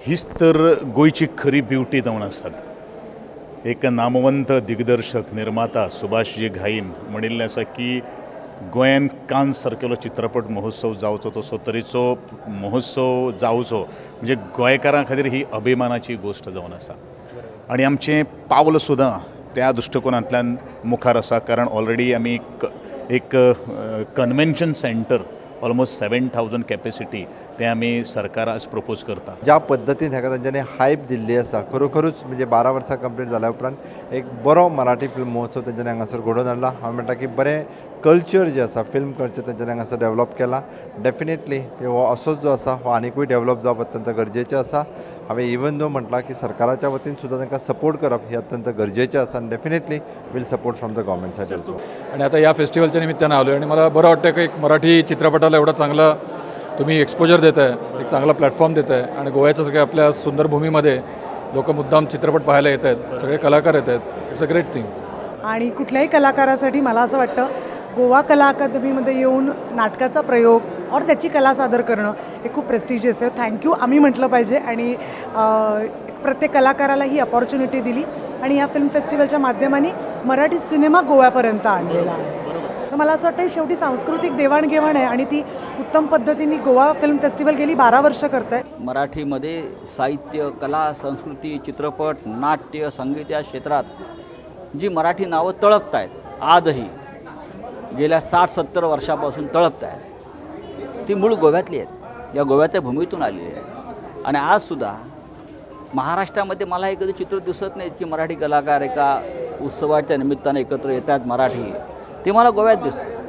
हीच तर गोयची खरी ब्युटी जावन आसात। एक नामवंत दिग्दर्शक निर्माता सुभाषजी घाईन म्हणिल्लें आसा की गोंयान कान्स सारकेलो चित्रपट महोत्सव जावचो, तसो तरेचो महोत्सव जावचो म्हणजे गोंयकारां खातीर ही अभिमानाची गोश्ट जावन आसा। आणि आमचें पावल सुद्दां त्या दृश्टिकोनांतल्यान मुखार आसा, कारण ऑलरेडी आमी एक कन्वेंशन सेंटर ऑलमोस्ट 7,000 कॅपेसिटी ते आमी सरकाराक प्रपोज करता। ज्या पद्दतीन हेका तांच्यांनी हायप दिल्ली आसा, खरोखरूच म्हणजे 12 वर्सां कंप्लीट जाल्या उपरांत एक बरो मराठी फिल्म महोत्सव तेंच्यांनी हांगासर घडोवन हाडला। हांव म्हणटा की बरें कल्चर जे आसा, फिल्म कल्चर तेंच्यांनी हांगासर डेवलप केला। डेफिनेटली हो असोच जो आसा हो आनिकूय डेवलप जावप अत्यंत गरजेचें आसा। हांवें इवन दो म्हटलां की सरकाराच्या वतीन सुद्दां तांकां सपोर्ट करप हे अत्यंत गरजेचें आसा आनी definitely will support from the government side also. आणि आता या फेस्टिवलच्या निमित्तानं आलो आणि मला बरं वाटतं की एक मराठी चित्रपटाला एवढा चांगला तुम्ही एक्सपोजर देत आहे, एक चांगला प्लॅटफॉर्म देत आहे आणि गोव्याच्या सगळ्या आपल्या सुंदर भूमीमध्ये लोक मुद्दाम चित्रपट पाहायला येत आहेत, सगळे कलाकार येत आहेत। It's a great thing. आणि कुठल्याही कलाकारासाठी मला असं वाटतं गोवा कला अकादमीमध्ये येऊन नाटकाचा प्रयोग और त्याची कला सादर करणं हे खूप प्रेस्टिजियस आहे। थँक्यू आम्ही म्हटलं पाहिजे आणि प्रत्येक कलाकाराला ही अपॉर्च्युनिटी दिली आणि या फिल्म फेस्टिवलच्या माध्यमाने मराठी सिनेमा गोव्यापर्यंत आणलेला आहे। तर मला असं वाटतं शेवटी सांस्कृतिक देवाणघेवाण आहे आणि ती उत्तम पद्धतीने गोवा फिल्म फेस्टिवल गेली 12 वर्ष करत आहे। मराठीमध्ये साहित्य, कला, संस्कृती, चित्रपट, नाट्य, संगीत या क्षेत्रात जी मराठी नावं तळपत आहेत, आजही गेल्या 60-70 वर्षापासून तळपत आहेत, ती मूळ गोव्यातली आहेत, या गोव्याच्या भूमीतून आलेली आहे। आणि आजसुद्धा महाराष्ट्रामध्ये मला हे कधी चित्र दिसत नाहीत की मराठी कलाकार एका उत्सवाच्या निमित्ताने एकत्र येतात मराठी, ते मला गोव्यात दिसतं।